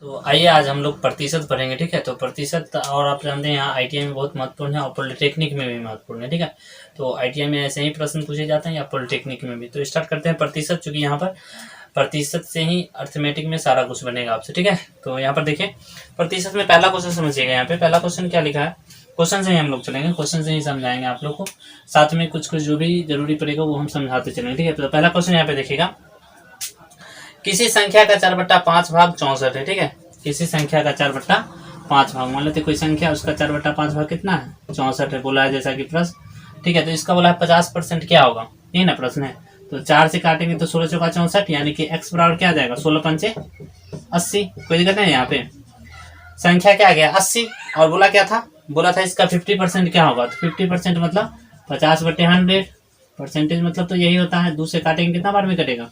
तो आइए आज हम लोग प्रतिशत पढ़ेंगे, ठीक है। तो प्रतिशत और आप जानते हैं यहाँ आईटीआई में बहुत महत्वपूर्ण है और पॉलिटेक्निक में भी महत्वपूर्ण है, ठीक है। तो आईटीआई में ऐसे ही प्रश्न पूछे जाते हैं या पॉलिटेक्निक में भी। तो स्टार्ट करते हैं प्रतिशत, चूंकि यहाँ पर प्रतिशत से ही अर्थमेटिक में सारा कुछ बनेगा आपसे, ठीक है। तो यहाँ पर देखिए प्रतिशत में पहला क्वेश्चन समझिएगा। यहाँ पे पहला क्वेश्चन क्या लिखा है, क्वेश्चन से ही हम लोग चलेंगे, क्वेश्चन से ही समझाएंगे आप लोग को, साथ में कुछ जो भी जरूरी पड़ेगा वो हम समझाते चलेंगे, ठीक है। तो पहला क्वेश्चन यहाँ पे देखिएगा, किसी संख्या का 4/5 भाग 64 है, ठीक है। किसी संख्या का 4/5 भाग, मान लेते कोई संख्या, उसका 4/5 भाग कितना है, 64 है, बोला है जैसा कि प्रश्न, ठीक है। तो इसका बोला है 50% क्या होगा, ये ना प्रश्न है। तो 4 से काटेंगे तो 16 चौका 64, यानी कि x बराबर क्या आ जाएगा, 16 पंचे 80। कोई दिक्कत नहीं है यहाँ पे। संख्या क्या आ गया 80, और बोला क्या था, बोला था इसका 50% क्या होगा। तो 50% मतलब 50/100, परसेंटेज मतलब तो यही होता है, 2 से काटेंगे कितना बार में कटेगा,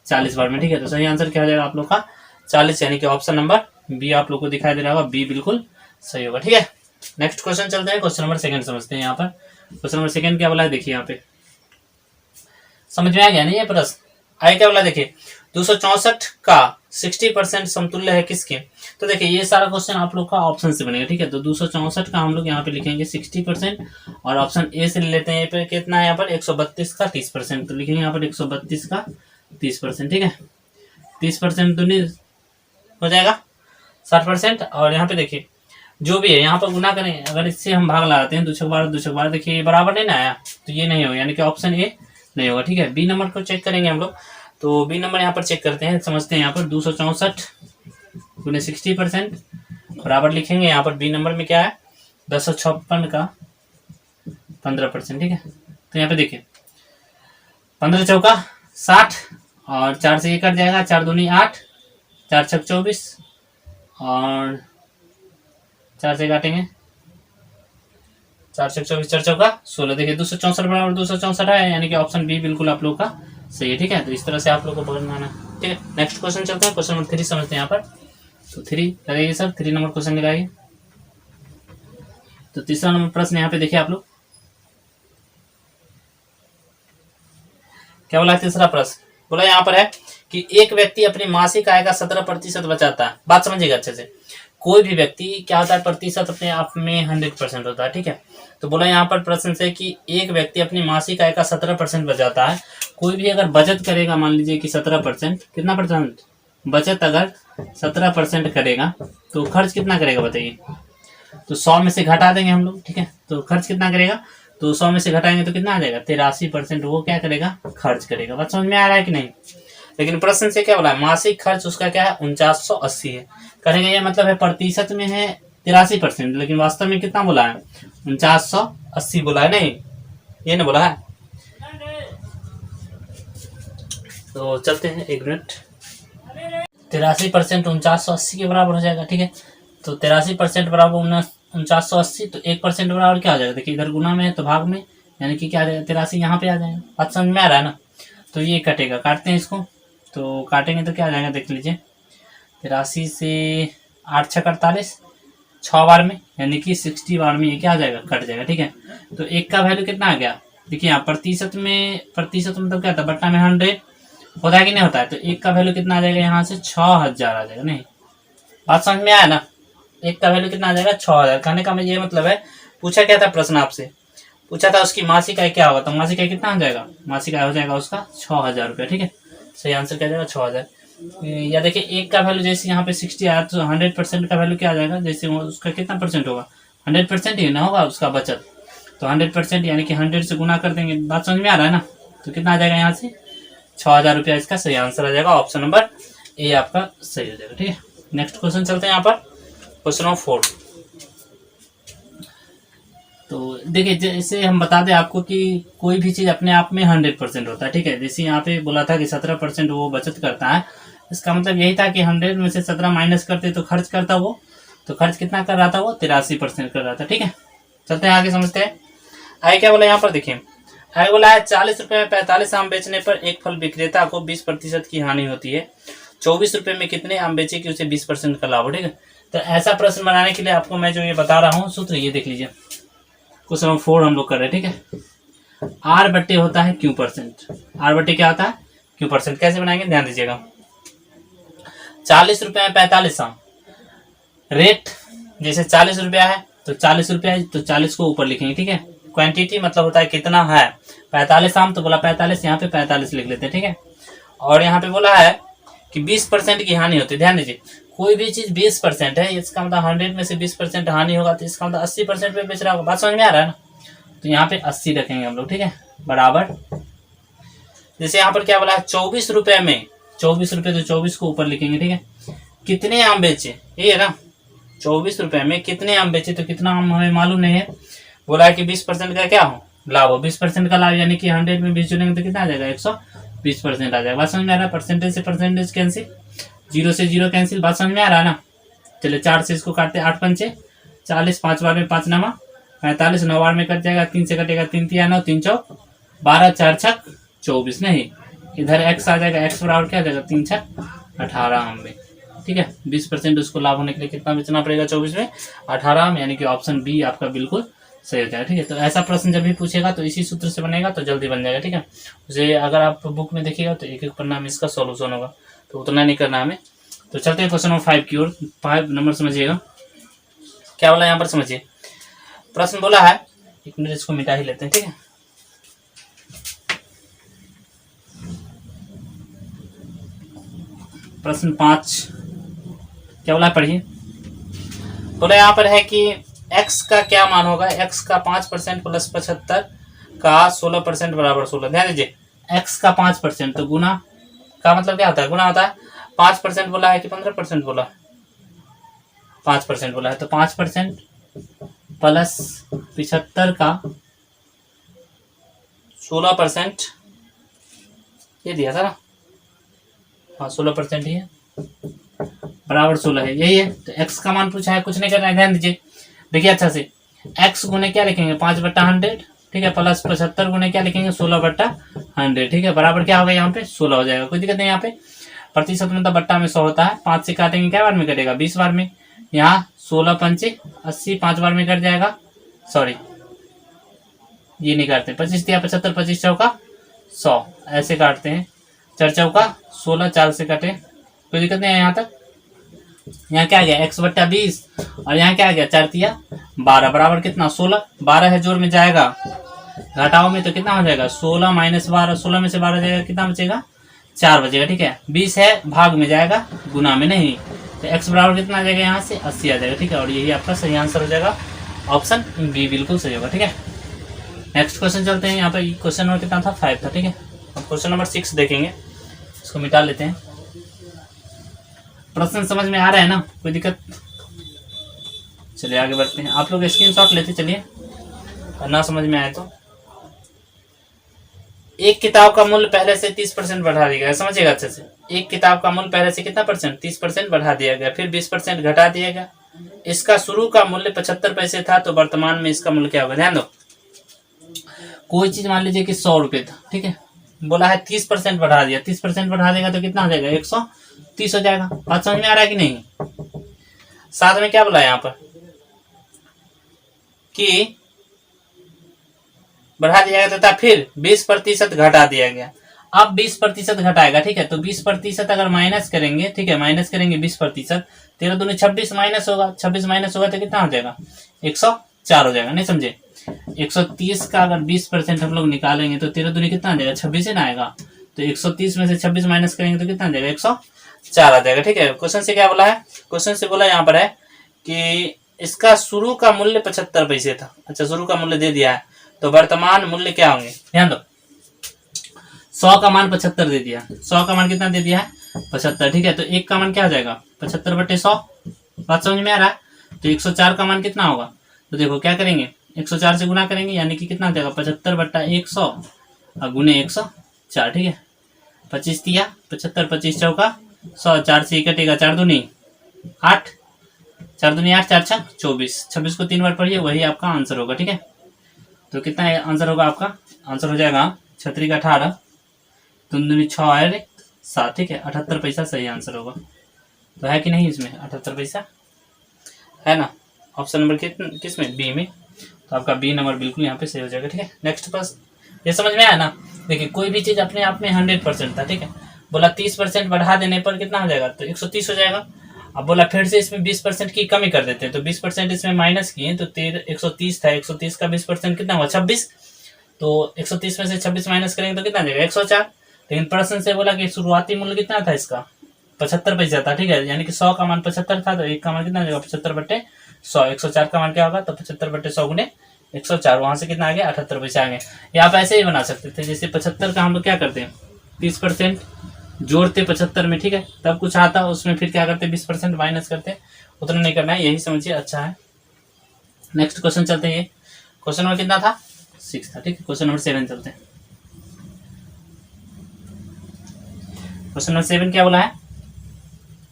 40 बार में, ठीक है। तो सही आंसर क्या हो जाएगा आप लोग का 40, यानी कि ऑप्शन नंबर बी आप लोग को दिखाई दे रहा होगा, बी बिल्कुल सही होगा, ठीक है। नेक्स्ट क्वेश्चन चलते हैं, क्वेश्चन नंबर सेकंड समझते हैं। यहाँ पर क्वेश्चन नंबर सेकंड क्या बोला है, देखिए यहाँ पे समझ में आ गया नहीं ये प्रश्न, आगे क्या बोला देखिए, 264 का 60% समतुल्य है किसके। तो देखिए ये सारा क्वेश्चन आप लोग का ऑप्शन से बनेगा, ठीक है। तो 264 का हम लोग यहाँ पे लिखेंगे 60%, और ऑप्शन ए से ले लेते हैं, ये पे कितना है यहाँ पर 132 का 30%, तो लिखेंगे यहाँ पर 132 का 30%, ठीक है। 30% तो नहीं हो जाएगा 60%, और यहाँ पे देखिए जो भी है यहाँ पर गुना करें, अगर इससे हम भाग लगाते हैं 2 छक 12 2 छक 12, देखिए ये बराबर नहीं ना आया, तो ये नहीं होगा, यानी कि ऑप्शन ए नहीं होगा, ठीक है। बी नंबर को चेक करेंगे हम लोग, तो बी नंबर यहाँ पर चेक करते हैं, समझते हैं। यहाँ पर 264 गुने 60% बराबर लिखेंगे, यहाँ पर बी नंबर में क्या है 1056 का 15%, ठीक है। तो यहाँ पे देखिए 15 चौका 60, और 4 से 1 कट जाएगा, 4 दूनी 8, 4 छक 24, और 4 से काटेंगे 4 छक 24, 4 चौका 16। देखिए 264 बराबर 264 है, यानी कि ऑप्शन बी बिल्कुल आप लोग का सही है, ठीक है। तो इस तरह से आप लोग को पकड़ना है, ठीक है। नेक्स्ट क्वेश्चन चलते हैं, क्वेश्चन नंबर 3 समझते हैं। यहाँ पर तो 3 लगाइए सर, 3 नंबर क्वेश्चन लगाइए। तो तीसरा नंबर प्रश्न यहाँ पे देखिए आप लोग क्या बोला है, तीसरा प्रश्न बोला यहाँ पर है कि एक व्यक्ति अपनी मासिक आय का 17% बचाता है। बात समझिएगा अच्छे से, कोई भी व्यक्ति क्या होता है, प्रतिशत अपने आप में 100% होता है, ठीक है। तो बोला यहाँ पर प्रश्न से कि एक व्यक्ति अपनी मासिक आय का 17% बचाता है। कोई भी अगर बचत करेगा, मान लीजिए कि 17%, कितना परसेंट बचत अगर 17% करेगा तो खर्च कितना करेगा बताइए। तो 100 में से घटा देंगे हम लोग, ठीक है। तो खर्च कितना करेगा, तो 100 में से घटाएंगे तो कितना आ जाएगा 83% वो क्या करेगा, खर्च करेगा। बात समझ में आ रहा है कि नहीं। लेकिन प्रश्न से क्या बोला है, मासिक खर्च उसका क्या है 4980 है। करेंगे ये मतलब है प्रतिशत में है 83%, लेकिन वास्तव में कितना बोला है 4980 बोला है, नहीं ये ना बोला है। तो चलते हैं 1 मिनट, 83% 4980 के बराबर हो जाएगा, ठीक है। तो 83% बराबर 4980, तो 1% बराबर क्या हो जाएगा, देखिए इधर गुना में है तो भाग में, यानी कि क्या 83 यहाँ पे आ जाएगा। बात समझ में आ रहा है ना। तो ये कटेगा, काटते हैं इसको, तो काटेंगे तो क्या आ जाएगा देख लीजिए, 83 से 8 छक 48, 6 बार में, यानी कि 60 बार में ये क्या आ जाएगा, कट जाएगा, ठीक है। तो एक का वैल्यू कितना आ गया, देखिए यहाँ प्रतिशत मतलब क्या था, बट्टा में 100 होता है कि नहीं होता है। तो एक का वैल्यू कितना आ जाएगा, यहाँ से 6000 आ जाएगा। नहीं बात समझ में आया ना, एक का वैल्यू कितना आ जाएगा 6000। कहने का ये मतलब है, पूछा क्या था प्रश्न आपसे, पूछा था उसकी मासिक आय क्या होगा, तो मासिक आय कितना हो जाएगा, मासिक आय हो जाएगा उसका 6000 रुपया, ठीक है। सही आंसर क्या जाएगा 6000। या देखिए एक का वैल्यू जैसे यहाँ पे 60 आया, तो 100% का वैल्यू क्या आ जाएगा, जैसे उसका कितना परसेंट होगा, 100% ही ना होगा उसका बचत। तो 100% यानी कि 100 से गुना कर देंगे। बात समझ में आ रहा है ना। तो कितना आ जाएगा यहाँ से 6000 रुपया, इसका सही आंसर आ जाएगा, ऑप्शन नंबर ए आपका सही हो जाएगा, ठीक है। नेक्स्ट क्वेश्चन चलते हैं यहाँ पर, क्वेश्चन नंबर 4। तो देखिए जैसे हम बता दें आपको कि कोई भी चीज़ अपने आप में 100% होता है, ठीक है। जैसे यहाँ पे बोला था कि 17% वो बचत करता है, इसका मतलब यही था कि 100 में से 17 माइनस करते तो खर्च करता वो, तो खर्च कितना कर रहा था वो 83% कर रहा था, ठीक है। चलते हैं आगे समझते हैं। आगे क्या बोला यहाँ पर देखिए, आगे बोला है 40 रुपये में 45 आम बेचने पर एक फल विक्रेता को 20% की हानि होती है, 24 रुपये में कितने आम बेचे कि उसे 20% का लाभ हो, ठीक है। तो ऐसा प्रश्न बनाने के लिए आपको मैं जो ये बता रहा हूँ सूत्र, ये देख लीजिए, क्वेश्चन नंबर 4 हम लोग कर रहे हैं, ठीक है। आर बट्टे होता है क्यू परसेंट, आर बट्टे क्या होता है क्यू परसेंट। कैसे बनाएंगे ध्यान दीजिएगा, 40 रुपये में 45 आम, रेट जैसे 40 रुपया है तो 40 रुपया, तो 40 को ऊपर लिखेंगे, ठीक है। क्वांटिटी मतलब होता है कितना है, 45 आम, तो बोला 45, यहाँ पे 45 लिख लेते हैं, ठीक है। और यहाँ पे बोला है कि 20% की हानि होती है। ध्यान दीजिए, कोई भी चीज 20% है, इसका मतलब 100 में से 20% हानि होगा, तो इसका मतलब 80% पे बेच रहा होगा। बात समझ में आ रहा है ना। तो यहाँ पे 80 रखेंगे हम लोग, ठीक है, बराबर। जैसे यहाँ पर क्या बोला है, 24 रुपए में, 24 रुपए, तो 24 को ऊपर लिखेंगे, ठीक है। कितने आम बेचे, ये है ना, 24 रुपए में कितने आम बेचे, तो कितना आम हमें मालूम नहीं है। बोला है कि 20% का क्या हो लाभ हो, 20% का लाभ, यानी कि 100 में 20 जोड़ेंगे तो कितना आ जाएगा, 120% आ जाएगा। बात समझ में आ रहा है। परसेंटेज से परसेंटेज कैंसिल, 0 से 0 कैंसिल। बात समझ में आ रहा है ना। चलिए 4 से इसको काटते, 8 पंचे 40, 5 बार में 5 नामा 45, 9 बार में कट जाएगा, 3 से कटेगा, 3 तिया 9, 3 चौक 12, 4 छक 24, नहीं इधर x आ जाएगा, x बराबर क्या आ जाएगा, 3 छक 18 आम में, ठीक है। 20% उसको लाभ होने के लिए कितना बेचना पड़ेगा, 24 में 18 आम, यानी कि ऑप्शन बी आपका बिल्कुल सही हो जाएगा, ठीक है। तो ऐसा प्रश्न जब भी पूछेगा तो इसी सूत्र से बनेगा, तो जल्दी बन जाएगा, ठीक है। उसे अगर आप बुक में देखिएगा तो एक एक पन्ना में इसका सॉल्यूशन होगा, तो उतना नहीं करना हमें। तो चलते हैं क्वेश्चन नंबर 5 की ओर। 5 नंबर समझिएगा क्या बोला यहाँ पर, समझिए। प्रश्न बोला है, एक मिनट इसको मिटा ही लेते हैं, ठीक है। प्रश्न 5 क्या बोला है, पढ़िए। बोला यहाँ पर है कि x का क्या मान होगा, x का 5% प्लस 75 का 16% बराबर 16। ध्यान दीजिए, x का 5%, तो गुना का मतलब क्या होता है, गुना होता है। 5% बोला है कि 15% बोला, 5% बोला है, तो 5% प्लस 75 का 16%, ये दिया था ना, हाँ 16% ही है, बराबर 16 है, यही है। तो x का मान पूछा है, कुछ नहीं करना है, ध्यान दीजिए। देखिए अच्छा से, x गुने क्या लिखेंगे, 5/100, ठीक है, प्लस 75 गुने क्या लिखेंगे, 16/100, ठीक है, बराबर क्या होगा, यहाँ पे 16 हो जाएगा। कोई दिक्कत नहीं। यहाँ पे प्रतिशत मतलब बट्टा में 100 होता है, 5 से काटेंगे क्या बार में कटेगा, 20 बार में। यहाँ 16 पंचे 80, 5 बार में कट जाएगा, सॉरी ये नहीं काटते, 25 दिया 75, 25 चौका 100, ऐसे काटते हैं, 4 चौका 16, 4 से कटे, कोई दिक्कत नहीं है। यहाँ तक यहाँ क्या आ गया, x/20, और यहाँ क्या आ गया, 4 तिया 12, बराबर कितना 16, 12 है जोड़ में जाएगा, घटाओ में तो कितना हो जाएगा, 16 माइनस 12, 16 में से 12 जाएगा, कितना बचेगा, 4 बचेगा, ठीक है। 20 है भाग में जाएगा, गुना में नहीं, तो x बराबर कितना आ जाएगा, यहाँ से 80 आ जाएगा, ठीक है। और यही आपका सही आंसर हो जाएगा, ऑप्शन बी बिल्कुल सही होगा, ठीक है। नेक्स्ट क्वेश्चन चलते हैं। यहाँ पे क्वेश्चन नंबर कितना था, 5 था, ठीक है। अब क्वेश्चन नंबर 6 देखेंगे, इसको मिटा लेते हैं। प्रश्न समझ में आ रहा है ना, कोई दिक्कत, चलिए आगे बढ़ते हैं। आप लोग स्क्रीनशॉट लेते चलिए, ना समझ में आए तो। एक किताब का मूल्य पहले से 30% बढ़ा दिया गया, समझिएगा अच्छे से। एक किताब का मूल्य पहले से कितना परसेंट, 30% बढ़ा दिया गया, फिर 20% घटा दिया गया। इसका शुरू का मूल्य 75 पैसे था, तो वर्तमान में इसका मूल्य क्या होगा। ध्यान दो, कोई चीज मान लीजिए कि 100 रुपये था, ठीक है, बोला है 30% बढ़ा दिया, 30% बढ़ा देगा तो कितना हो जाएगा, 130 हो जाएगा। बात समझ में आ रहा है कि नहीं। साथ में क्या बोला यहाँ पर कि बढ़ा दिया गया तथा फिर 20% घटा दिया गया। अब 20% घटाएगा, ठीक है, तो 20% अगर माइनस करेंगे, ठीक है, माइनस करेंगे 20%, 13 दूनी 26 माइनस होगा, 26 माइनस होगा तो कितना हो जाएगा, 104 हो जाएगा। नहीं समझे, 130 का अगर 20% हम लोग निकालेंगे तो 13 दूनी कितना आ जाएगा, 26 ही ना आएगा, तो 130 में से 26 माइनस करेंगे तो कितना आ जाएगा, 104 आ जाएगा, ठीक है। क्वेश्चन से क्या बोला है, क्वेश्चन से बोला यहाँ पर है कि इसका शुरू का मूल्य 75 पैसे था। अच्छा, शुरू का मूल्य दे दिया है, तो वर्तमान मूल्य क्या होंगे, ध्यान दो। 100 का मान 75 दे दिया, 100 का मान कितना दे दिया है, 75, ठीक है। तो एक का मान क्या हो जाएगा, 75/100। बात समझ में आ रहा है। तो 104 का मान कितना होगा, तो देखो क्या करेंगे, 104 से गुना करेंगे, यानी कि कितना देगा, 75/100 और गुने 104, ठीक है। 25 दिया 75, 25 चौका 100, 4 से कटेगा, 4 दूनी 8, 4 दूनी 8, 4 छक 24, 26 को 3 बार पढ़िए, वही आपका आंसर होगा, ठीक है। तो कितना आंसर होगा आपका, आंसर हो जाएगा 36 का 18, 3 दूनी 6 और 7, ठीक है, 78 पैसा सही आंसर होगा। तो है कि नहीं, इसमें 78 पैसा है ना, ऑप्शन नंबर किस में, बी में। तो आपका बी नंबर बिल्कुल यहाँ पे सही हो जाएगा, ठीक है। नेक्स्ट प्रश्न, ये समझ में आया ना। देखिए, कोई भी चीज अपने आप में 100% था, ठीक है, बोला 30% बढ़ा देने पर कितना हो जाएगा, तो 130 हो जाएगा। अब बोला फिर से इसमें 20% की कमी कर देते हैं, तो 20% इसमें माइनस किए तो 130 था, 130 का 20% कितना हुआ 26। तो 130 में से 26 माइनस करेंगे तो कितना देगा 104। लेकिन प्रश्न से बोला कि शुरुआती मूल्य कितना था इसका 75 पैसा था, ठीक है, यानी कि 100 का मान 75 था, तो 1 का मान कितना देगा 75/100। 104 का मान क्या होगा, तो 75/100 गुने 104, वहां से कितना आ गया 78 पैसे आ गए। या आप ऐसे ही बना सकते थे, जैसे 75 का हम लोग क्या करते हैं 30% जोड़ते 75 में, ठीक है, तब कुछ आता उसमें फिर क्या करते 20% माइनस करते, उतना नहीं करना है, यही समझिए अच्छा है। नेक्स्ट क्वेश्चन चलते हैं, क्वेश्चन नंबर कितना था 6 था, ठीक है। क्वेश्चन नंबर 7 चलते हैं। क्वेश्चन नंबर 7 क्या बोला है,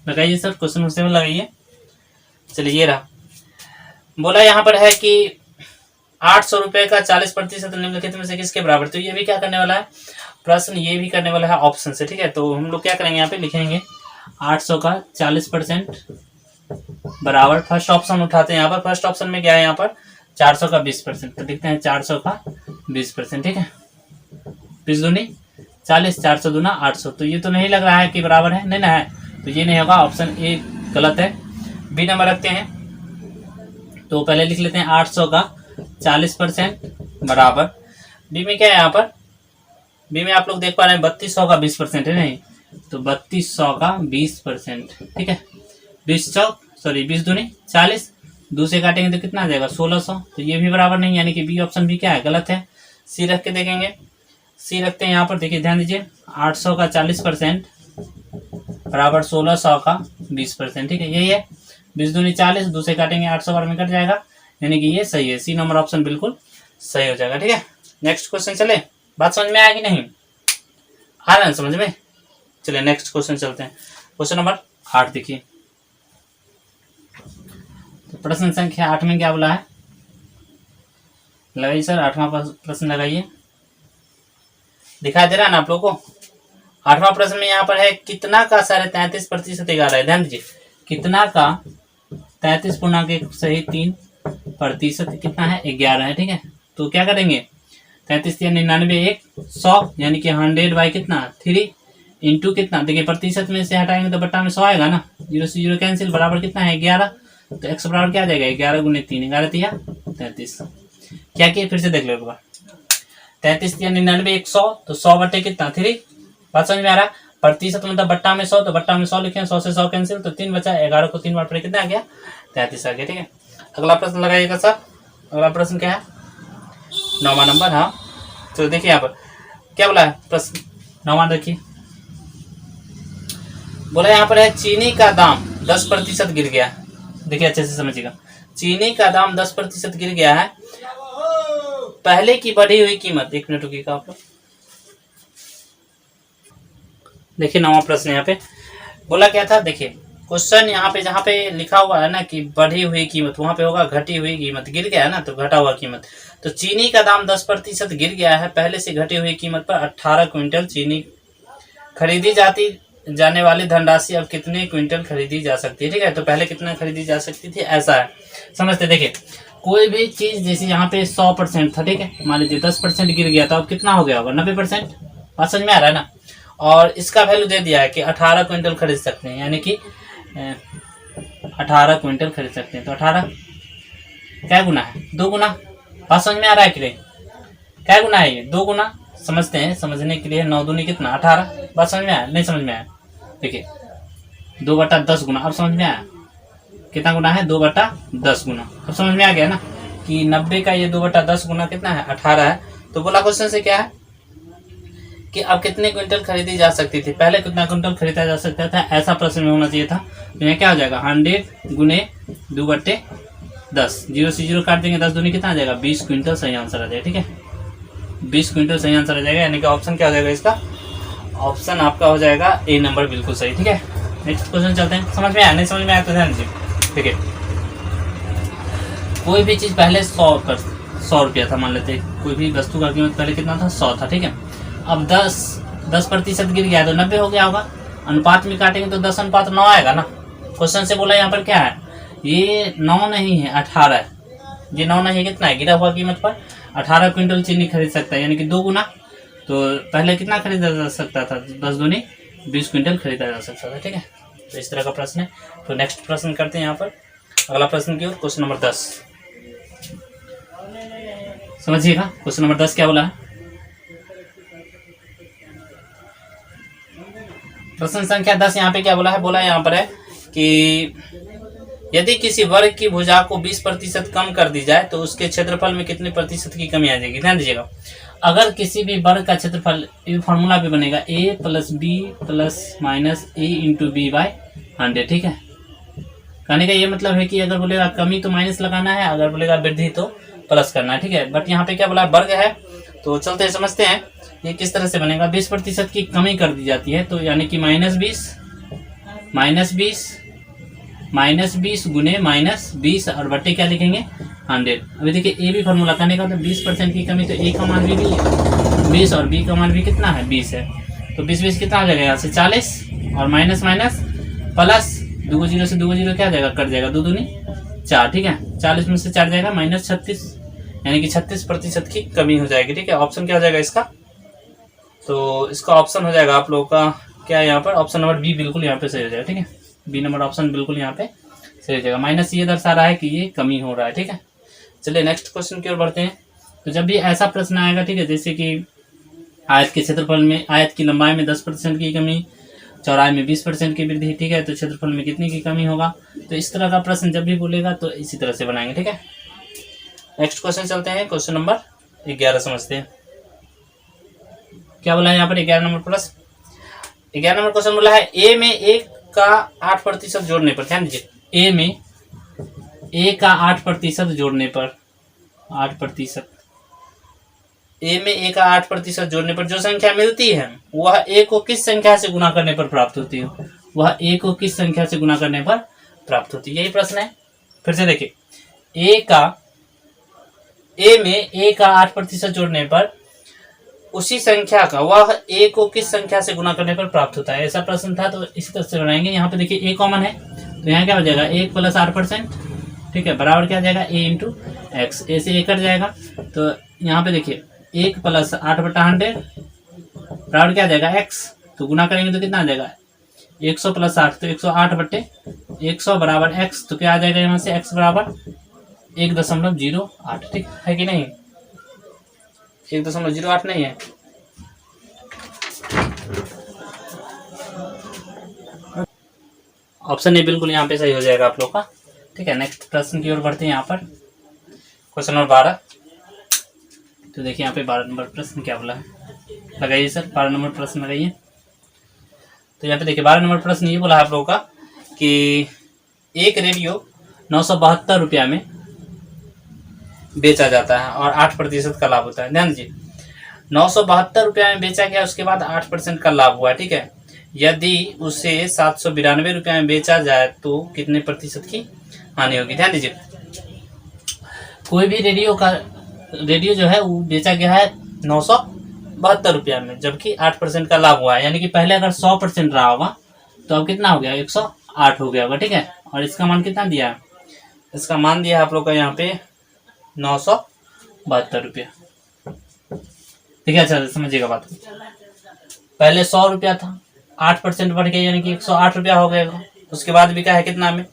लगाइए सर, क्वेश्चन नंबर 7 लगाइए। चलिए ये रहा, बोला यहाँ पर है कि 800 रुपए का 40% निम्नलिखित में से किसके बराबर, तो ये भी क्या करने वाला है प्रश्न, ये भी करने वाला है ऑप्शन से, ठीक है। तो हम लोग क्या करेंगे यहाँ पे लिखेंगे 800 का 40% बराबर, फर्स्ट ऑप्शन उठाते हैं, यहाँ पर फर्स्ट ऑप्शन में क्या है यहाँ पर 400 का 20%, तो लिखते हैं 400 का 20%, ठीक है। 20 दूनी 40, 400 दूना 800, तो ये तो नहीं लग रहा है कि बराबर है, नहीं ना है, तो ये नहीं होगा, ऑप्शन ए गलत है। बी नंबर रखते हैं, तो पहले लिख लेते हैं 800 का 40% बराबर, बी में क्या है यहाँ पर, बी में आप लोग देख पा रहे हैं 3200 का 20% है, नहीं तो 3200 का 20%, ठीक है। 20 दूनी 40, दूसरे काटेंगे तो कितना आ जाएगा 1600, तो ये भी बराबर नहीं, यानी कि बी ऑप्शन भी क्या है गलत है। सी रख के देखेंगे, सी रखते हैं यहाँ पर, देखिए ध्यान दीजिए 800 का 40% बराबर 1600 का 20%, ठीक है, यही है। 20 दूनी 40, दूसरे काटेंगे 800 बार में कट जाएगा, यानी कि ये सही है, सी नंबर ऑप्शन बिल्कुल सही हो जाएगा, ठीक है। नेक्स्ट क्वेश्चन चले, बात समझ में आया कि नहीं, आ रहा है समझ में। चलिए नेक्स्ट क्वेश्चन चलते हैं, क्वेश्चन नंबर 8 देखिए, तो प्रश्न संख्या 8 में क्या बोला है, लगाइए सर 8वां प्रश्न लगाइए, दिखाई दे रहा है ना आप लोगों को। 8वां प्रश्न में यहाँ पर है कितना का 33.5% 11 है, ध्यान दीजिए कितना का 33.3% कितना है 11 है, ठीक है। तो क्या करेंगे 33 या 99 1 100, यानी कि 100 बाई कितना 3 इंटू कितना, देखिए प्रतिशत में से हटाएंगे तो बट्टा में 100 आएगा ना, 0 से 0 कैंसिल, बराबर कितना है 11, तो x बराबर क्या आ जाएगा 11 गुने 3, 11 तिया 33। क्या किया फिर से देख लो एक बार, 33 या 99 100, तो 100 बट्टे कितना 3, बात समझ में आ रहा है। प्रतिशत मतलब बट्टा में 100, तो बट्टा में 100 लिखे, 100 से 100 कैंसिल, तो 3 बचा, 11 को 3 बार पड़े कितना आ गया 33 आ गया, ठीक है। अगला प्रश्न लगाइएगा सर, अगला प्रश्न क्या है 9वां नंबर, हाँ तो देखिए यहाँ पर क्या बोला है प्रश्न 9वां, देखिए बोला यहाँ पर है चीनी का दाम 10% गिर गया, देखिए अच्छे से समझिएगा, चीनी का दाम 10% गिर गया है, पहले की बढ़ी हुई कीमत, 1 मिनट रुकिएगा आप लोग, देखिए 9वां प्रश्न यहाँ पे बोला क्या था, देखिए क्वेश्चन यहाँ पे जहाँ पे लिखा हुआ है ना कि बढ़ी हुई कीमत, वहां पे होगा घटी हुई कीमत, गिर गया है ना तो घटा हुआ कीमत, तो चीनी का दाम 10% गिर गया है, पहले से घटी हुई कीमत पर 18 क्विंटल चीनी खरीदी जाने वाली धनराशि अब कितने क्विंटल खरीदी जा सकती है, ठीक है। तो पहले कितना खरीदी जा सकती थी, ऐसा है समझते, देखिए कोई भी चीज जैसे यहाँ पे 100% था, ठीक है, मान लीजिए 10% गिर गया तो अब कितना हो गया होगा 90%, बात समझ में आ रहा है ना। और इसका वैल्यू दे दिया है कि 18 क्विंटल खरीद सकते हैं, यानी कि 18 क्विंटल खरीद सकते हैं, तो 18 क्या गुना है 2 गुना, बात समझ में आ रहा है कि नहीं, क्या गुना है ये 2 गुना, समझते हैं, समझने के लिए 9 दूनी कितना 18, बात समझ में आया नहीं समझ में आया, देखिए 2/10 गुना, अब समझ में आया कितना गुना है 2/10 गुना, अब समझ में आ गया ना कि 90 का ये 2/10 गुना कितना है 18 है। तो बोला क्वेश्चन से क्या है कि अब कितने क्विंटल खरीदी जा सकती थी, पहले कितना क्विंटल खरीदा जा सकता था, ऐसा प्रश्न में होना चाहिए था। तो यहाँ क्या हो जाएगा 100 गुने 2/10, 0 से 0 काट देंगे, 10 दूनी कितना आ जाएगा 20 क्विंटल, सही आंसर आ जाएगा, ठीक है 20 क्विंटल सही आंसर आ जाएगा, यानी कि ऑप्शन क्या हो जाएगा इसका, ऑप्शन आपका हो जाएगा ए नंबर बिल्कुल सही, ठीक है। नेक्स्ट क्वेश्चन चलते हैं, समझ में आया नहीं समझ में आया तो ध्यान दीजिए, ठीक है। कोई भी चीज पहले 100 रुपया था, मान लेते कोई भी वस्तु का कीमत पहले कितना था 100 था, ठीक है। अब 10% गिर गया तो 90 हो गया होगा, अनुपात में काटेंगे तो 10:9 आएगा ना। क्वेश्चन से बोला यहाँ पर क्या है, ये 9 नहीं है 18 है, ये 9 नहीं है, कितना है गिरा हुआ कीमत पर 18 क्विंटल चीनी खरीद सकता है, यानी कि 2 गुना, तो पहले कितना खरीदा जा सकता था 10 दूनी 20 क्विंटल खरीदा जा सकता था, ठीक है। तो इस तरह का प्रश्न है। तो नेक्स्ट प्रश्न करते हैं यहाँ पर अगला प्रश्न की ओर। क्वेश्चन नंबर 10 समझिएगा। क्वेश्चन नंबर 10 क्या बोला है? प्रश्न संख्या 10 यहाँ पे क्या बोला है? बोला यहाँ पर है कि यदि किसी वर्ग की भुजा को 20% कम कर दी जाए तो उसके क्षेत्रफल में कितने प्रतिशत की कमी आ जाएगी? ध्यान दीजिएगा। अगर किसी भी वर्ग का क्षेत्रफल, ये फॉर्मूला भी बनेगा a plus B plus minus A into B by 100। ठीक है, कहने का ये मतलब है कि अगर बोलेगा कमी तो माइनस लगाना है, अगर बोलेगा वृद्धि तो प्लस करना है। ठीक है, बट यहाँ पे क्या बोला? वर्ग है, तो चलते हैं समझते हैं ये किस तरह से बनेगा। 20% की कमी कर दी जाती है, तो यानी कि माइनस बीस गुने -20 और बट्टे क्या लिखेंगे? 100। अभी देखिए ए भी फॉर्मूला करने का, तो 20% की कमी, तो ए का मान भी 20 और बी का मान भी कितना है? 20 है। तो 20 कितना आ जाएगा यहाँ से? 40 और माइनस प्लस 2 0 से 2 0 क्या जाएगा? कट जाएगा, 2 दूनी 4। ठीक है, 40 में से 4 जाएगा -36, यानी कि 36% की कमी हो जाएगी। ठीक है, ऑप्शन क्या हो जाएगा इसका? तो इसका ऑप्शन हो जाएगा आप लोगों का क्या है यहाँ पर? ऑप्शन नंबर बी बिल्कुल यहाँ पे सही हो जाएगा। ठीक है, बी नंबर ऑप्शन बिल्कुल यहाँ पे सही हो जाएगा। माइनस ये दर्शा रहा है कि ये कमी हो रहा है। ठीक है, चलिए नेक्स्ट क्वेश्चन की ओर बढ़ते हैं। तो जब भी ऐसा प्रश्न आएगा, ठीक है, जैसे कि आयत के क्षेत्रफल में, आयत की लंबाई में 10% की कमी, चौड़ाई में 20% की वृद्धि, ठीक है, तो क्षेत्रफल में कितनी की कमी होगा? तो इस तरह का प्रश्न जब भी बोलेगा तो इसी तरह से बनाएंगे। ठीक है, नेक्स्ट क्वेश्चन चलते हैं। क्वेश्चन नंबर 11 समझते हैं क्या बोला है यहाँ पर। 11 नंबर क्वेश्चन बोला है ए में 1 का 8% जोड़ने पर, ध्यान दीजिए, ए में ए का 8% जोड़ने पर, 8%, ए में ए का 8% जोड़ने पर जो संख्या मिलती है वह ए को किस संख्या से गुना करने पर प्राप्त होती है? वह ए को किस संख्या से गुना करने पर प्राप्त होती है? यही प्रश्न है। फिर से देखिए, ए में ए का 8% जोड़ने पर उसी संख्या का वह ए को किस संख्या से गुना करने पर प्राप्त होता है? ऐसा प्रश्न था, तो इसी तरह से बनाएंगे। यहाँ पे देखिए ए कॉमन है, तो यहाँ क्या हो जाएगा? 1 प्लस 8%, ठीक है, बराबर क्या हो जाएगा? ए इंटू एक्स। ए से ए कट जाएगा, तो यहाँ पे देखिए 1 प्लस 8/100 बराबर क्या आ जाएगा? एक्स। तो गुना करेंगे तो कितना आ जाएगा? 100 प्लस 8, तो 108/100 बराबर एक्स। तो क्या आ जाएगा यहाँ से? एक्स बराबर 1.08। ठीक है कि नहीं? 1.08 नहीं है। ऑप्शन ए बिल्कुल यहाँ पे सही हो जाएगा आप लोग का। ठीक है, नेक्स्ट प्रश्न की ओर बढ़ते हैं यहाँ पर। Question number 12। तो देखिए यहाँ पे 12 नंबर प्रश्न क्या बोला है, लगाइए सर, 12 नंबर प्रश्न लगाइए। तो यहाँ पे देखिए 12 नंबर प्रश्न ये बोला है आप लोगों का कि एक रेडियो 972 रुपया में बेचा जाता है और 8% का लाभ होता है। ध्यान दीजिए, 972 रुपया में बेचा गया, उसके बाद 8% का लाभ हुआ। ठीक है, यदि उसे 792 रुपया में बेचा जाए तो कितने प्रतिशत की हानि होगी? ध्यान दीजिए, कोई भी रेडियो जो है वो बेचा गया है 972 रुपया में, जबकि 8% का लाभ हुआ है। यानी कि पहले अगर 100% रहा होगा तो अब कितना हो गया? 108 हो गया होगा। ठीक है, और इसका मान कितना दिया है? इसका मान दिया है आप लोग का यहाँ पे 972 रुपया। ठीक है, अच्छा समझिएगा बात को। पहले 100 रुपया था, 8% बढ़ गया, यानी कि 108 रुपया हो गया। उसके बाद बिका है कितना में?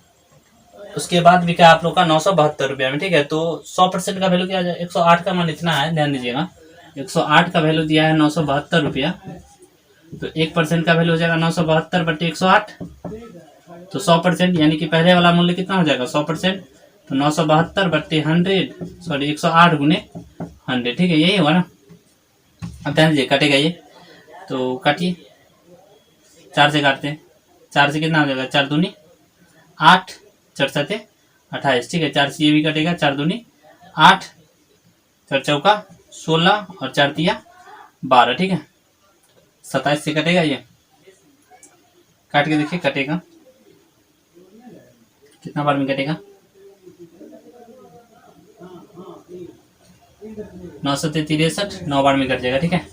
उसके बाद बिका आप लोग का 972 रुपया में। ठीक है, तो 100% का वैल्यू क्या आ जाए? 108 का मान इतना है, ध्यान दीजिएगा, 108 का वैल्यू दिया है 972 रुपया, तो 1% का वैल्यू हो जाएगा 972/108। तो 100% यानी कि पहले वाला मूल्य कितना हो जाएगा? 100%, तो 108 गुने 100। ठीक है, यही होगा ना। अब ध्यान दीजिए, कटेगा ये, तो काटिए, 4 से काटते हैं, 4 से कितना हो जाएगा? 4 दूनी 8, 4 7 28। ठीक है, 4 से ये भी कटेगा, 4 दूनी 8, 4 चौका 16 और 4 तिया 12। ठीक है, 27 से कटेगा, ये काट के देखिए कटेगा, कितना बार में कटेगा? 9 7 63, 9 बार में कट जाएगा। ठीक है,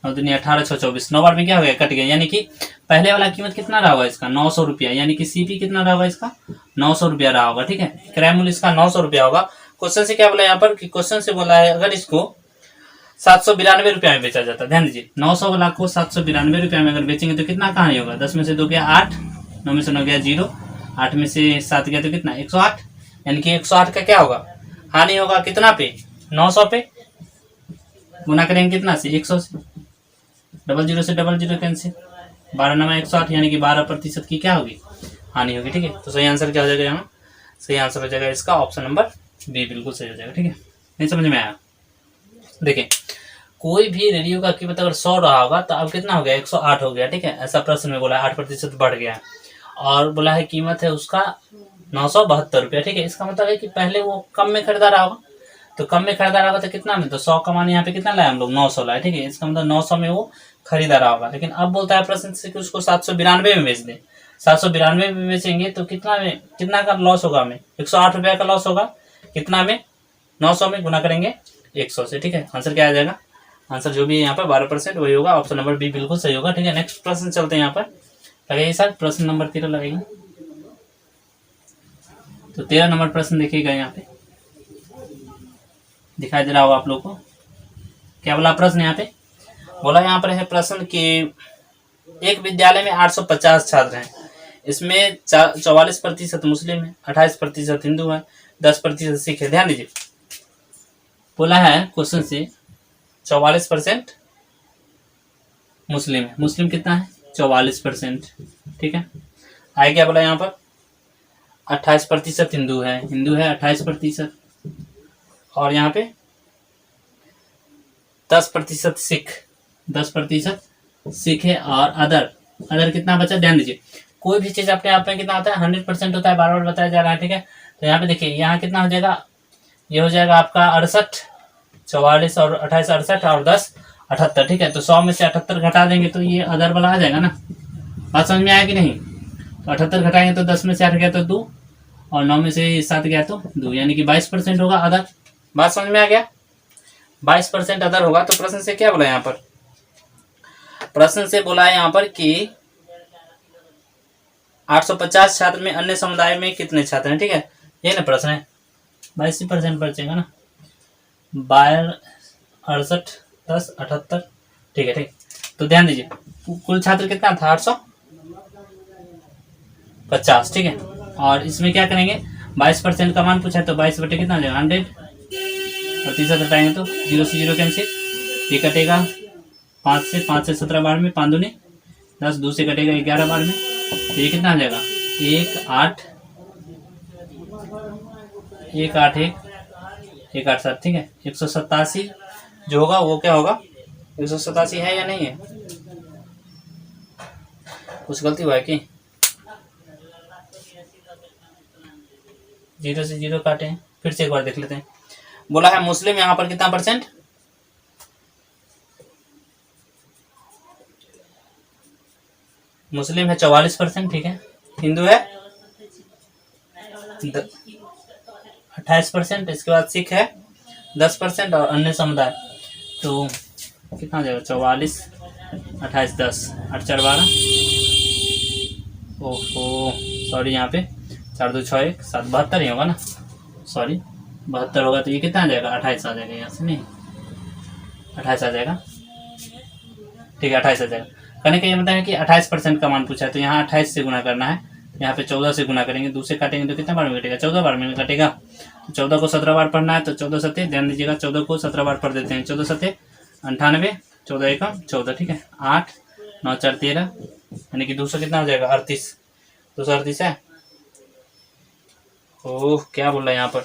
9 दूनी 18, 6 24, 9 बार में क्या हो गया? कट गया। यानी कि पहले वाला कीमत कितना रहा होगा इसका? 900 रुपया, यानी कि सीपी कितना रहा होगा इसका? 900 रुपया रहा होगा। ठीक है, क्रय मूल्य इसका 900 रुपया होगा। क्वेश्चन से क्या बोला यहाँ पर कि क्वेश्चन से बोला है अगर इसको 792 रुपया में बेचा जाता है। ध्यान दीजिए, 900 वाला को 792 रुपया में अगर बेचेंगे तो कितना कहानी होगा? 10 में से 2 गया 8, 9 में से 9 गया 0, 8 में से 7 गया तो कितना 108, यानी कि 108 का क्या होगा हानि होगा कितना पे 900 पे, गुना करेंगे कितना से 100 से, डबल जीरो कैंसिल, 12 नमा 108 यानी कि 12% की क्या होगी हानि होगी। ठीक है, तो सही आंसर क्या हो जाएगा यहाँ, सही आंसर हो जाएगा इसका ऑप्शन नंबर बी, बिल्कुल सही हो जाएगा। ठीक है, नहीं समझ में आया। देखिए कोई भी रेडियो का कीमत अगर 100 रहा होगा तो अब कितना हो गया 108 हो गया। ठीक है, ऐसा प्रश्न में बोला है 8% बढ़ गया है, और बोला है कीमत है उसका 972 रुपया। ठीक है, इसका मतलब है कि पहले वो कम में खरीदा रहा होगा, तो कम में खरीदा रहा होगा तो कितना में, तो 100 का मान यहाँ पे कितना लाए हम लोग 900 लाए। ठीक है, इसका मतलब 900 में वो खरीदा रहा होगा, लेकिन अब बोलता है प्रश्न से कि उसको 792 में बेच दे। 792 में बेचेंगे तो कितना में, कितना का लॉस होगा हमें 108 रुपया का लॉस होगा, कितना में 900 में गुना करेंगे 100 से। ठीक है, आंसर क्या आ जाएगा, आंसर जो भी है यहाँ पर 12% वही होगा, ऑप्शन नंबर बी बिल्कुल सही होगा। ठीक है, नेक्स्ट प्रश्न चलते हैं, यहाँ पर लगाइए सर प्रश्न नंबर 13 लगाइए। तो 13 नंबर प्रश्न देखिएगा, यहाँ पे दिखाई दे रहा होगा आप लोग को, क्या बोला प्रश्न यहाँ पे, बोला यहाँ पर है प्रश्न कि एक विद्यालय में 850 छात्र हैं, इसमें 44% मुस्लिम है, 28% हिंदू है, 10% सिख है। ध्यान दीजिए, बोला है क्वेश्चन से 44% मुस्लिम है, मुस्लिम कितना है 44%। ठीक है, आगे क्या बोला यहाँ पर 28% हिंदू है, हिंदू है 28%, और यहाँ पे 10% सिख, 10% सिख है, और अदर कितना बचा, ध्यान दीजिए कोई भी चीज अपने आप में कितना होता है 100% होता है, बार बार बताया जा रहा है। ठीक है, तो यहाँ पे देखिए यहाँ कितना हो जाएगा, ये हो जाएगा आपका 68, 44 और 28 68 और 10 78। ठीक है, तो 100 में से 78 घटा देंगे तो ये अदर वाला आ जाएगा ना, बात समझ में आया कि नहीं। तो 78 घटाएंगे तो 10 में से 8 गया तो 2, और 9 में से 7 गया तो 2, यानी कि 22% होगा अदर। बात समझ में आ गया, 22% अदर होगा। तो प्रश्न से क्या बोला यहाँ पर, प्रश्न से बोला है यहाँ पर कि 850 छात्र में अन्य समुदाय में कितने छात्र हैं। ठीक है, ये ना प्रश्न है, 22% बचेगा ना, 12 68 10 78। ठीक है, ठीक, तो ध्यान दीजिए कुल छात्र कितना था 850। ठीक है, और इसमें क्या करेंगे 22% का मान पूछा है, तो 22 बटे कितना हो जाएगा 100, प्रतिशत हटाएंगे तो 0 से 0 कैंसिल, ये कटेगा 5 से 17 बार में, 5 दूनी 10, 2 से कटेगा 11 बार में, तो ये कितना आ जाएगा 1 8 1 8 1 8 7। ठीक है, 187 जो होगा वो क्या होगा 187 है या नहीं है, कुछ गलती हुआ है कि 0 से 0 काटे हैं, फिर से एक बार देख लेते हैं। बोला है मुस्लिम यहाँ पर कितना परसेंट, मुस्लिम है 44%। ठीक है, हिंदू है 28%, इसके बाद सिख है 10%, और अन्य समुदाय तो कितना हो जाएगा 44 28 10 8 4 12, ओहो सॉरी यहाँ पे 4 2 6 1 7 72 ही होगा ना, सॉरी 72 होगा, तो ये कितना आ जाएगा 28 आ जाएगा, यहाँ से नहीं 28 आ जाएगा। ठीक है, 28 आ जाएगा। कहने का ये मतलब है कि 28% का मान पूछा है, तो यहाँ 28 से गुना करना है, यहाँ पे 14 से गुना करेंगे, 2 से काटेंगे तो कितना बार में कटेगा 14 बार में कटेगा। तो 14 को 17 बार पढ़ना है, तो 14 सत्य, ध्यान दीजिएगा 14 को 17 बार पढ़ देते हैं, 14 सत्य 98, 14 एकम 14। ठीक है, 8 9 4 13, यानी कि 200 कितना हो जाएगा 38, 238 है। ओह क्या बोल रहा है यहाँ पर,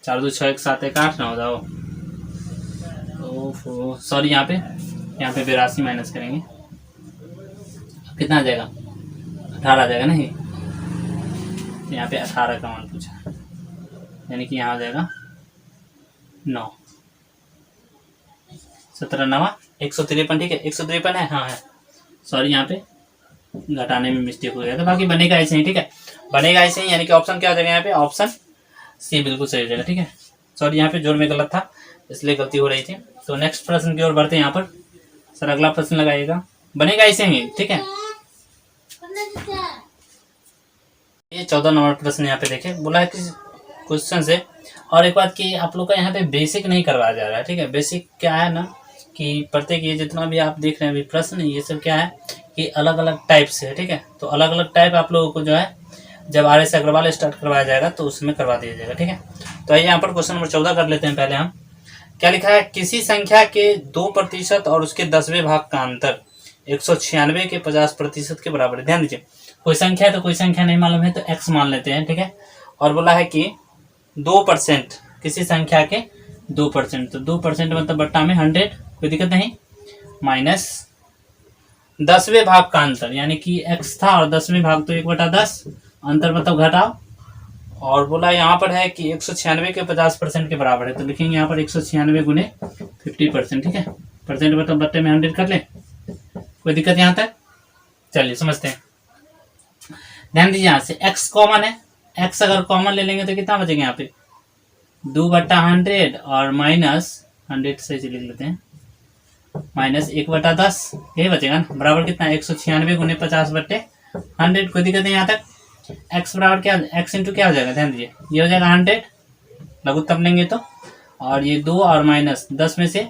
चार 2 6 1 7 1 8 9 जाओ, ओह सॉरी यहाँ पे 82 माइनस करेंगे, कितना आ जाएगा 18 आ जाएगा ना, ये यहाँ पे 18 का मान पूछा, यानी कि यहाँ आ जाएगा 9 17 9 153। ठीक है, 153 है, हाँ है, सॉरी यहाँ पे घटाने में मिस्टेक हो गया था, बाकी बनेगा ऐसे ही। ठीक है, बनेगा ऐसे ही, यानी कि ऑप्शन क्या हो जाएगा यहाँ पे, ऑप्शन सी बिल्कुल सही हो जाएगा। ठीक है, सॉरी यहाँ पे जोड़ में गलत था, इसलिए गलती हो रही थी। तो नेक्स्ट प्रश्न की ओर बढ़ते हैं यहाँ पर, सर अगला प्रश्न लगाइएगा, बनेगा ऐसे ही। ठीक है, ये 14 नंबर प्रश्न यहाँ पे देखे, बोला है कि क्वेश्चन से, और एक बात कि आप लोग का यहाँ पे बेसिक नहीं करवाया जा रहा है। ठीक है, बेसिक क्या है ना कि प्रत्येक ये जितना भी आप देख रहे हैं अभी प्रश्न, ये सब क्या है कि अलग अलग टाइप से है, ठीक है। तो अलग अलग टाइप आप लोगों को जो है जब RS अग्रवाल स्टार्ट करवाया जाएगा तो उसमें करवा दिया जाएगा, ठीक है। तो आइए यहाँ पर क्वेश्चन नंबर 14 कर लेते हैं पहले हम। क्या लिखा है, किसी संख्या के 2% और उसके 10वें भाग का अंतर 196 के 50% के बराबर है। ध्यान दीजिए, कोई संख्या है तो कोई संख्या नहीं मालूम है तो x मान लेते हैं, ठीक है। और बोला है कि 2%, किसी संख्या के 2%, तो 2% मतलब बट्टा में 100, कोई दिक्कत नहीं, माइनस 10वें भाग का अंतर, यानी कि x था और 10वें भाग तो 1/10, अंतर मतलब घटाओ। और बोला यहाँ पर है कि 196 के 50% के बराबर है, तो लिखेंगे यहाँ पर 196 गुने 50%, ठीक है। परसेंट मतलब बट्टे में 100 कर ले, कोई दिक्कत यहाँ तक? चलिए समझते हैं। ध्यान दीजिए, यहाँ से x कॉमन है, x अगर कॉमन ले लेंगे तो कितना बचेगा यहाँ पे 2/100 और माइनस 100 से लिख लेते हैं, माइनस 1/10, यही बचेगा ना। बराबर कितना है 196 गुने 50/100, कोई दिक्कत नहीं यहाँ तक। x बराबर क्या, x इंटू क्या हो जाएगा, ध्यान दीजिए, ये हो जाएगा 100, लघुत्तम लेंगे तो, और ये 2 और माइनस 10 में से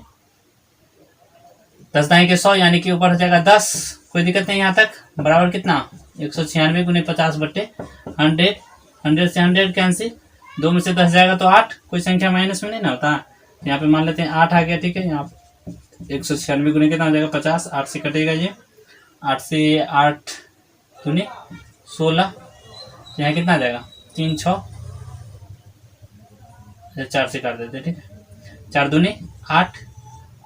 10 दाएं के 100, यानी कि ऊपर हो जाएगा 10, कोई दिक्कत नहीं यहाँ तक। बराबर कितना 196 गुने 50/100, 100 से 100 कैंसिल, 2 में से 10 जाएगा तो 8, कोई संख्या माइनस में नहीं ना होता, तो यहाँ पे मान लेते हैं 8 आ गया, ठीक है। यहाँ 196 गुने कितना हो जाएगा 50, 8 से कटेगा ये, 8 से 8 गुने 16, यहाँ कितना आ जाएगा 3 6, 4 से काट देते, ठीक है। 4 दूनी 8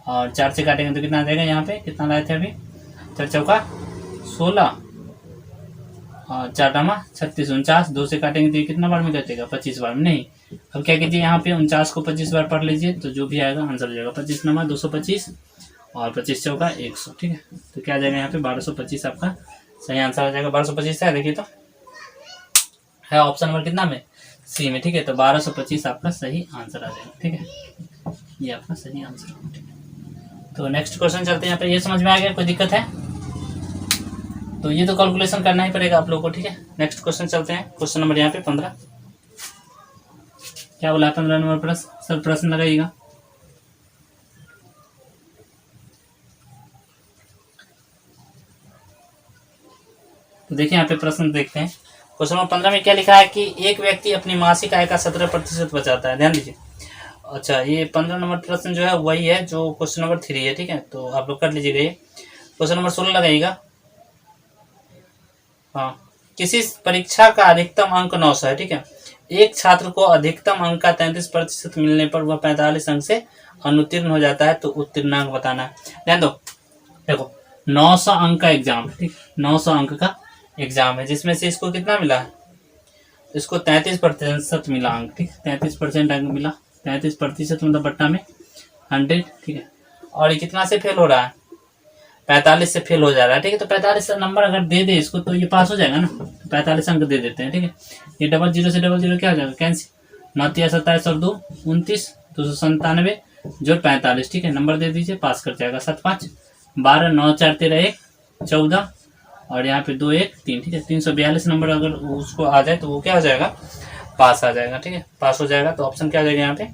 और 4 से काटेंगे तो कितना आ जाएगा, यहाँ पे कितना लाए थे अभी, 4 चौका 16 और 4 डामा 36, 49, 2 से काटेंगे तो ये कितना बार में कटेगा 25 बार में नहीं। अब क्या कीजिए, यहाँ पे 49 को 25 बार पढ़ लीजिए तो जो भी आएगा आंसर हो जाएगा 25 नमा 225 और 25 चौका 100, ठीक है। तो क्या आ जाएगा यहाँ पे 1225 आपका सही आंसर आ जाएगा। 1225 है, देखिए तो है ऑप्शन नंबर कितना में, सी में, ठीक है। तो 1225 आपका सही आंसर आ जाएगा, ठीक है, ये आपका सही आंसर है, ठीक है। तो नेक्स्ट क्वेश्चन चलते हैं, यहाँ पे ये समझ में आ गया, कोई दिक्कत है तो ये तो कैलकुलेशन करना ही पड़ेगा आप लोगों को, ठीक है। नेक्स्ट क्वेश्चन चलते हैं, क्वेश्चन नंबर यहाँ पे 15, क्या बोला है 15 नंबर प्रश्न, सर प्रश्न लगाइएगा। तो देखिए यहाँ पे प्रश्न देखते हैं, क्वेश्चन नंबर 15 में क्या लिखा है कि एक व्यक्ति अपनी मासिक आय का 17% बचाता है। ध्यान दीजिए, अच्छा ये 15 नंबर प्रश्न जो है वही है जो क्वेश्चन नंबर 3 है, ठीक है। तो आप लोग कर लीजिएगा, ये क्वेश्चन नंबर 16 लगाइएगा। हाँ, किसी परीक्षा का अधिकतम अंक 900 है, ठीक है। एक छात्र को अधिकतम अंक का 33% मिलने पर वह 45 अंक से अनुत्तीर्ण हो जाता है, तो उत्तीर्णांक बताना है। ध्यान दो, देखो 900 अंक का एग्जाम, ठीक, 900 अंक का एग्जाम है, जिसमें से इसको कितना मिला है, इसको 33% मिला अंक, ठीक, 33% अंक मिला, 33% मतलब बट्टा में 100, ठीक है। और ये कितना से फेल हो रहा है, 45 से फेल हो जा रहा है, ठीक है। तो 45 नंबर अगर दे दे इसको तो ये पास हो जाएगा ना, 45 अंक दे देते हैं, ठीक है। ये 00 से 00 क्या हो जाएगा कैंसिल, 9 27 और 2 29, 297 जोड़ 45, ठीक है। नंबर दे दीजिए, पास कर जाएगा। 7 5 12, 9 4 13 1 14 और यहाँ पे 2 1 3, ठीक है। 342 नंबर अगर उसको आ जाए तो वो क्या हो जाएगा, पास आ जाएगा, ठीक है, पास हो जाएगा। तो ऑप्शन क्या हो जाएगा यहाँ पे,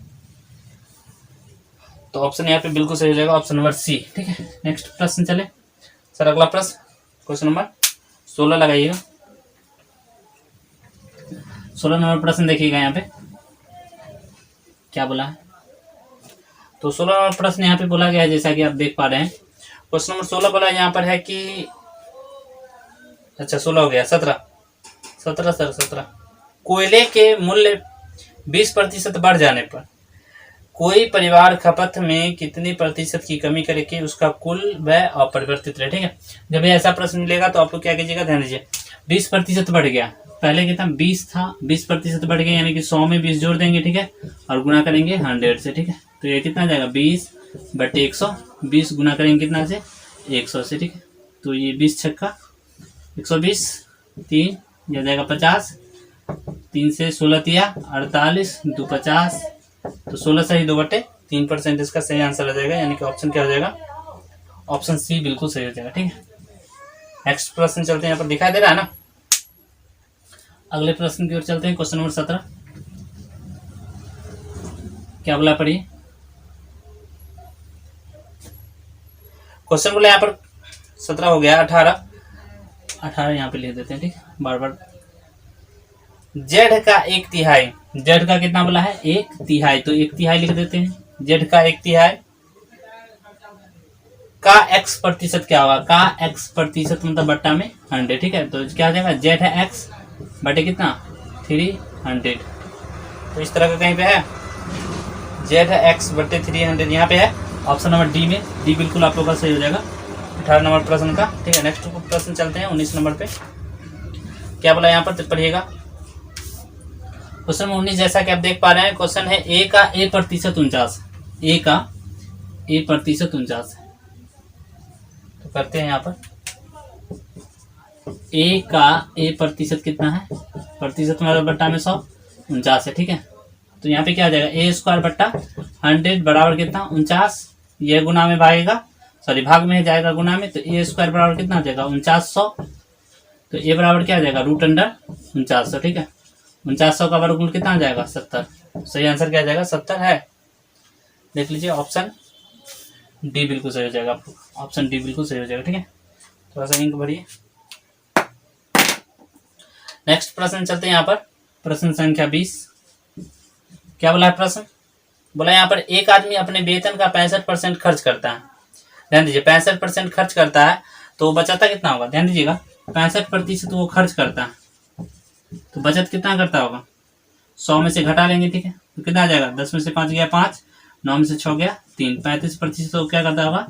तो ऑप्शन यहाँ पे बिल्कुल सही हो जाएगा, ऑप्शन नंबर सी, ठीक है। नेक्स्ट प्रश्न चले सर, अगला प्रश्न क्वेश्चन नंबर 16 लगाइएगा। 16 नंबर प्रश्न देखिएगा यहाँ पे क्या बोला है। तो 16 नंबर प्रश्न यहाँ पे बोला गया है, जैसा कि आप देख पा रहे हैं। क्वेश्चन नंबर 16 बोला यहाँ पर है कि, अच्छा 16 हो गया, 17 सर 17, कोयले के मूल्य 20% बढ़ जाने पर कोई परिवार खपत में कितनी प्रतिशत की कमी करे कि उसका कुल व्यय अपरिवर्तित रहे, ठीक है। जब ऐसा प्रश्न मिलेगा तो आप लोग क्या कीजिएगा, ध्यान दीजिए, 20% बढ़ गया, पहले कितना 20 था, 20% बढ़ गया, यानी कि 100 में 20 जोड़ देंगे, ठीक है, और गुना करेंगे 100 से, ठीक है। तो ये कितना जाएगा 20/100, 20 गुना करेंगे कितना से 100 से, ठीक है। तो ये 20 छक्का 120, 3 यह जाएगा 50, 3 से 16 तिया 48, 2 50, तो 16 सही 2/3% इसका सही आंसर आ जाएगा, यानी कि ऑप्शन क्या हो जाएगा, ऑप्शन सी बिल्कुल सही हो जाएगा, ठीक है। नेक्स्ट प्रश्न चलते हैं, यहाँ पर दिखाई दे रहा है ना। अगले प्रश्न की ओर चलते हैं, क्वेश्चन नंबर 17, क्या बोला पढ़िए। क्वेश्चन बोला यहाँ पर 17 हो गया, 18 यहाँ पे लिख देते हैं, ठीक है, बार बार। जेड का 1/3, जेड का कितना बोला है 1/3, तो 1/3 लिख देते हैं। जेड का 1/3 का x प्रतिशत क्या होगा, का x प्रतिशत मतलब बट्टा में 100, ठीक है। तो क्या हो जाएगा, जेड है x बटे कितना 300, तो इस तरह का कहीं पे है, जेड है x बटे 300 यहाँ पे है ऑप्शन नंबर डी में। डी बिल्कुल आप लोगों का सही हो जाएगा 18 नंबर प्रश्न का, ठीक है। नेक्स्ट प्रश्न चलते हैं 19 नंबर पे। क्या बोला यहाँ पर पढ़िएगा, क्वेश्चन 19 जैसा कि आप देख पा रहे हैं, क्वेश्चन है a का a प्रतिशत 49, a का a प्रतिशत 49 है। तो करते हैं यहाँ पर a का a प्रतिशत कितना है, प्रतिशत मतलब बट्टा में 149 है, ठीक है। तो यहाँ पे क्या आ जाएगा, a स्क्वायर बट्टा 100 बराबर कितना 49, ये गुना में भागेगा, सॉरी भाग में जाएगा गुना में, तो a स्क्वायर बराबर कितना आ जाएगा 4900, तो a बराबर क्या आ जाएगा √4900, ठीक है। 4900 का वर्गमूल कितना आ जाएगा 70, सही आंसर क्या आ जाएगा 70 है। देख लीजिए ऑप्शन डी बिल्कुल सही हो जाएगा, आपको ऑप्शन डी बिल्कुल सही हो जाएगा, ठीक है। थोड़ा सा इंक भरिए। नेक्स्ट प्रश्न चलते हैं यहाँ पर, प्रश्न संख्या 20। क्या बोला है प्रश्न, बोला यहाँ पर एक आदमी अपने वेतन का 65% खर्च करता है, ध्यान दीजिए 65% खर्च करता है, तो बचाता कितना होगा, ध्यान दीजिएगा 65% वो खर्च करता है, तो बचत कितना करता होगा, 100 में से घटा लेंगे, ठीक है, तो कितना आ जाएगा, 10 में से 5 गया 5, 9 में से 6 गया 3, 35% तो क्या करता होगा,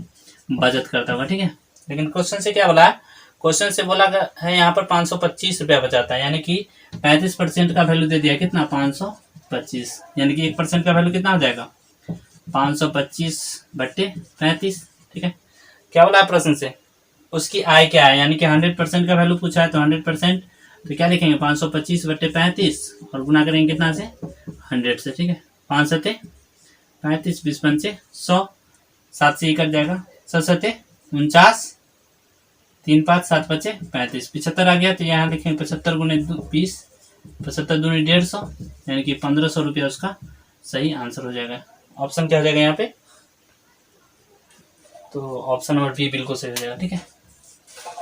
बचत करता होगा, ठीक है। लेकिन क्वेश्चन से क्या बोला है, क्वेश्चन से बोला है यहाँ पर 525 रुपया बचाता है, यानी कि 35% का वैल्यू दे दिया कितना 525, यानी कि 1% का वैल्यू कितना हो जाएगा 525 बट्टे 35, ठीक है। क्या बोला है प्रश्न से, उसकी आय क्या है, यानी कि 100% का वैल्यू पूछा है, तो 100% तो क्या लिखेंगे 525 बट्टे 35 और गुना करेंगे कितना से 100 से, ठीक है। 5 सते 35, 20 पंचे 100, 7 से ही कट जाएगा, 7 सते 49, 3 5 7 बचे 35, 75 आ गया, तो यहाँ लिखेंगे 75 गुने 20, 75 दूनी 150, यानी कि 1500 रुपया उसका सही आंसर हो जाएगा। ऑप्शन क्या हो जाएगा यहाँ पे, तो ऑप्शन नंबर बी बिल्कुल सही हो जाएगा, ठीक है।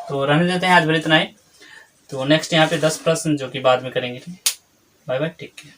तो रहने देते हैं आज भर इतना ही, तो नेक्स्ट यहाँ पे 10 प्रश्न जो कि बाद में करेंगे, ठीक है। Bye bye, take care.